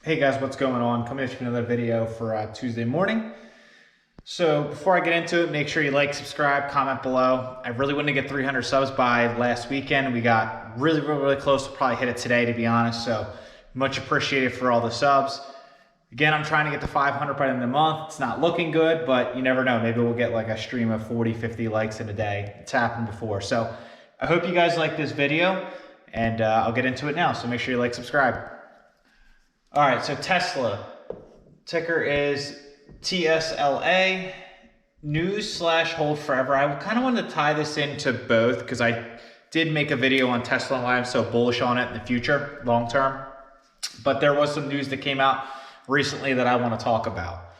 Hey guys, what's going on? Coming at you with another video for Tuesday morning. So before I get into it, make sure you like, subscribe, comment below. I really wanted to get 300 subs by last weekend. We got really close to probably hit it today, to be honest. So much appreciated for all the subs. Again, I'm trying to get to 500 by the end of the month. It's not looking good, but you never know. Maybe we'll get like a stream of 40, 50 likes in a day. It's happened before. So I hope you guys like this video, and I'll get into it now. So make sure you like, subscribe. All right, so Tesla, ticker is TSLA, news/hold forever. I kind of wanted to tie this into both because I did make a video on Tesla and why I'm so bullish on it in the future, long term. But there was some news that came out recently that I want to talk about.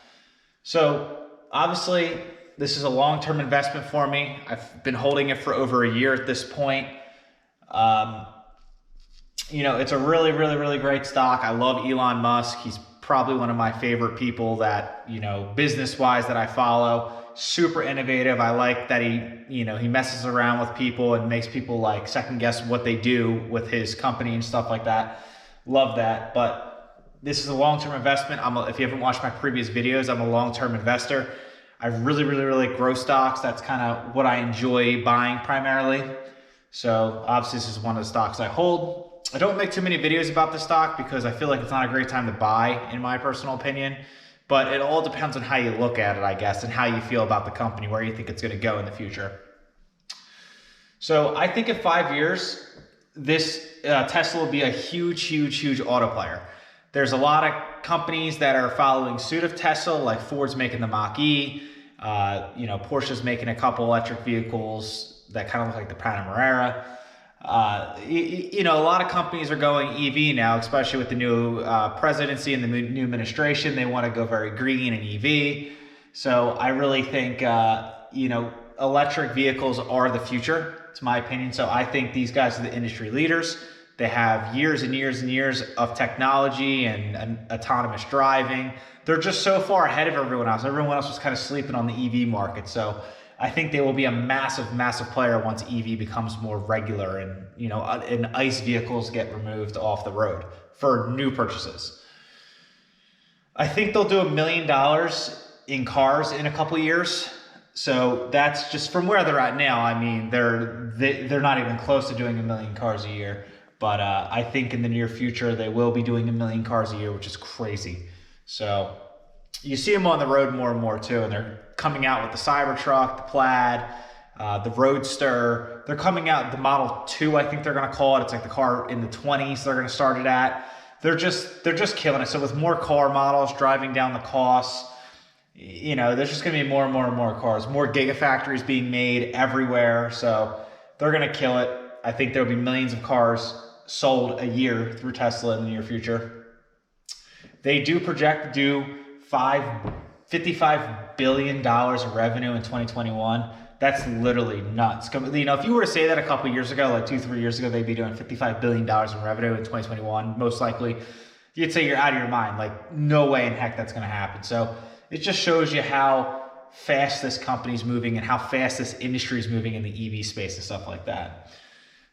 So obviously, this is a long-term investment for me. I've been holding it for over a year at this point. You know, it's a really great stock. I love Elon Musk. He's probably one of my favorite people that, you know, business-wise that I follow. Super innovative. I like that he messes around with people and makes people like second guess what they do with his company and stuff like that. Love that. But this is a long-term investment. If you haven't watched my previous videos, I'm a long-term investor. I really like growth stocks. That's kind of what I enjoy buying primarily. So obviously this is one of the stocks I hold. I don't make too many videos about the stock because I feel like it's not a great time to buy, in my personal opinion. But it all depends on how you look at it, I guess, and how you feel about the company, where you think it's going to go in the future. So I think in 5 years, this Tesla will be a huge auto player. There's a lot of companies that are following suit of Tesla, like Ford's making the Mach-E, Porsche's making a couple electric vehicles that kind of look like the Panamera. A lot of companies are going EV now, especially with the new presidency and the new administration. They want to go very green and EV. So I really think, electric vehicles are the future, it's my opinion. So I think these guys are the industry leaders. They have years and years of technology and autonomous driving. They're just so far ahead of everyone else. Everyone else was kind of sleeping on the EV market. So I think they will be a massive player once EV becomes more regular and ICE vehicles get removed off the road for new purchases. I think they'll do $1 million in cars in a couple years. So that's just from where they're at now. I mean, they're not even close to doing 1 million cars a year. But I think in the near future they will be doing 1 million cars a year, which is crazy. So you see them on the road more and more too, and they're coming out with the Cybertruck, the Plaid, the Roadster. They're coming out the Model 2, I think they're going to call it. It's like the car in the 20s they're going to start it at. They're just killing it. So with more car models, driving down the costs, there's just going to be more and more cars, more gigafactories being made everywhere. So they're going to kill it. I think there'll be millions of cars sold a year through Tesla in the near future. They do project to do $55 billion of revenue in 2021. That's literally nuts. If you were to say that a couple years ago, like 2-3 years ago, they'd be doing $55 billion in revenue in 2021, most likely, you'd say you're out of your mind. Like, no way in heck that's going to happen. So it just shows you how fast this company's moving and how fast this industry is moving in the EV space and stuff like that.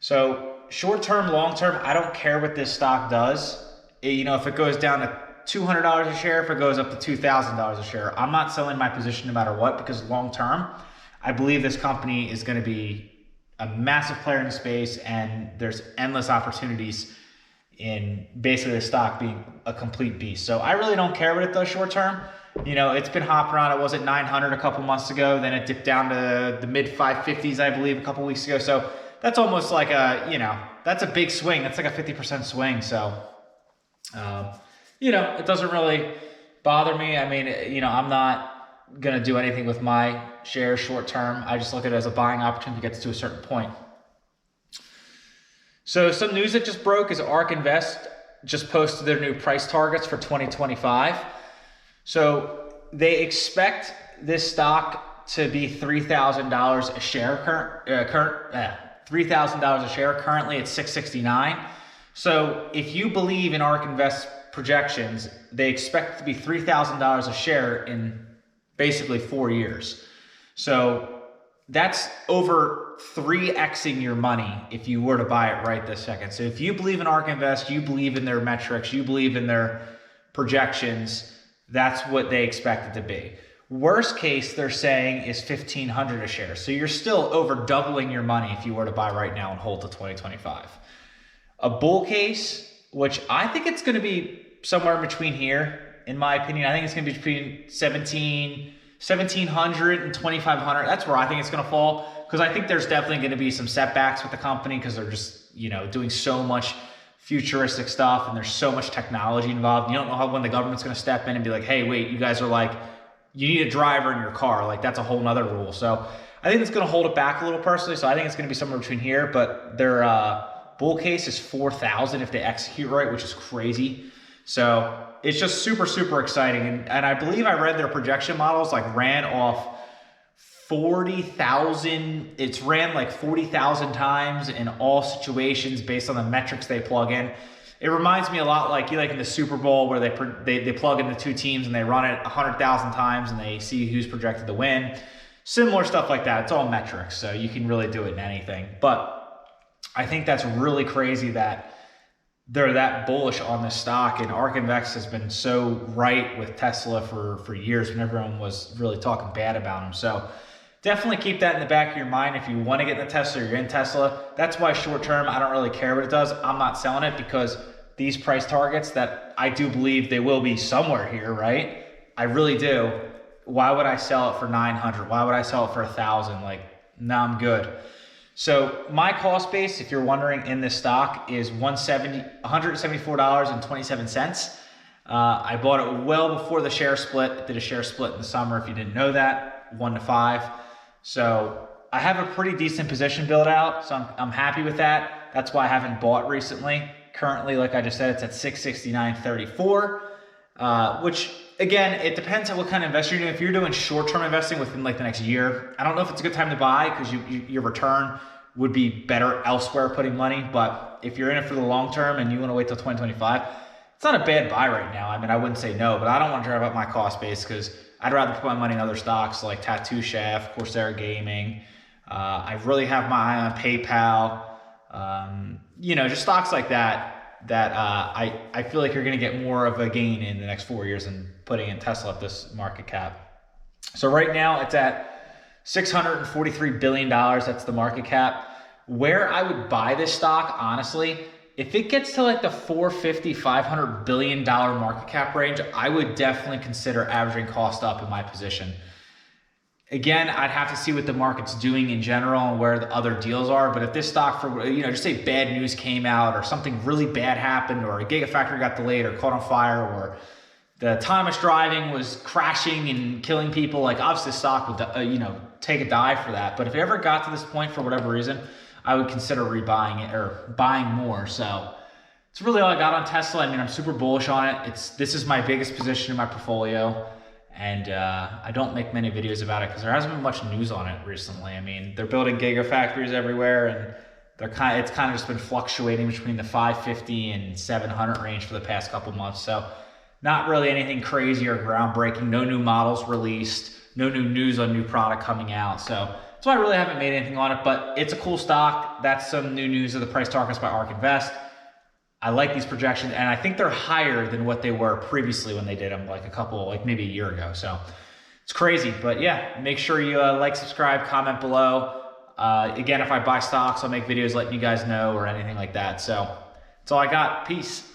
So short term, long term, I don't care what this stock does. If it goes down to $200 a share, if it goes up to $2,000 a share, I'm not selling my position no matter what, because long term, I believe this company is going to be a massive player in the space, and there's endless opportunities in basically the stock being a complete beast. So I really don't care what it does short term. It's been hopping around. It was at 900 a couple months ago. Then it dipped down to the mid 550s, I believe, a couple weeks ago. So that's almost like that's a big swing. That's like a 50% swing. So, it doesn't really bother me. I mean, I'm not going to do anything with my shares short term. I just look at it as a buying opportunity that gets to a certain point. So some news that just broke is ARK Invest just posted their new price targets for 2025. So they expect this stock to be $3,000 a share $3,000 a share. Currently it's $669. So if you believe in ARK Invest projections, they expect it to be $3,000 a share in basically 4 years. So that's over 3xing your money if you were to buy it right this second. So if you believe in ARK Invest, you believe in their metrics, you believe in their projections, that's what they expect it to be. Worst case, they're saying is 1,500 a share. So you're still over doubling your money if you were to buy right now and hold to 2025. A bull case, which I think it's going to be somewhere in between here, in my opinion. I think it's going to be between 1,700 and 2,500. That's where I think it's going to fall, because I think there's definitely going to be some setbacks with the company because they're just, you know, doing so much futuristic stuff and there's so much technology involved. You don't know when the government's going to step in and be like, hey, wait, you guys are like, you need a driver in your car. Like, that's a whole nother rule. So I think it's going to hold it back a little personally. So I think it's going to be somewhere between here, but their bull case is 4,000 if they execute right, which is crazy. So it's just super, super exciting. And I believe I read their projection models like ran off 40,000. It's ran like 40,000 times in all situations based on the metrics they plug in. It reminds me a lot like in the Super Bowl where they plug in the two teams and they run it 100,000 times and they see who's projected to win. Similar stuff like that. It's all metrics, so you can really do it in anything. But I think that's really crazy that they're that bullish on this stock, and ARK Invest has been so right with Tesla for years when everyone was really talking bad about them. So definitely keep that in the back of your mind. If you want to get into Tesla or you're in Tesla, that's why short term, I don't really care what it does. I'm not selling it because these price targets that I do believe they will be somewhere here, right? I really do. Why would I sell it for 900? Why would I sell it for 1,000? Like, no, I'm good. So my cost base, if you're wondering, in this stock is $174.27. I bought it well before the share split. I did a share split in the summer, if you didn't know that, 1 to 5. So I have a pretty decent position built out, so I'm happy with that. That's why I haven't bought recently. Currently, like I just said, it's at $669.34, which again, it depends on what kind of investor you're doing. If you're doing short-term investing within like the next year, I don't know if it's a good time to buy because your return would be better elsewhere putting money. But if you're in it for the long term and you want to wait till 2025, it's not a bad buy right now. I mean, I wouldn't say no, but I don't want to drive up my cost base because I'd rather put my money in other stocks like Tattoo Chef, Corsair Gaming. I really have my eye on PayPal. Just stocks like that I feel like you're going to get more of a gain in the next 4 years than putting in Tesla at this market cap. So right now it's at $643 billion. That's the market cap. Where I would buy this stock, honestly, if it gets to like the $450, $500 billion market cap range, I would definitely consider averaging cost up in my position. Again, I'd have to see what the market's doing in general and where the other deals are. But if this stock, for just say bad news came out or something really bad happened or a gigafactory got delayed or caught on fire or the autonomous driving was crashing and killing people, like obviously the stock would take a dive for that. But if it ever got to this point for whatever reason, I would consider rebuying it or buying more. So it's really all I got on Tesla. I mean, I'm super bullish on it. This is my biggest position in my portfolio. And I don't make many videos about it because there hasn't been much news on it recently. I mean, they're building gigafactories everywhere, and it's kind of just been fluctuating between the 550 and 700 range for the past couple months. So not really anything crazy or groundbreaking. No new models released. No new news on new product coming out. So that's why I really haven't made anything on it. But it's a cool stock. That's some new news of the price targets by ARK Invest. I like these projections, and I think they're higher than what they were previously when they did them maybe a year ago. So it's crazy, but yeah, make sure you like, subscribe, comment below. Again, if I buy stocks, I'll make videos letting you guys know or anything like that. So that's all I got. Peace.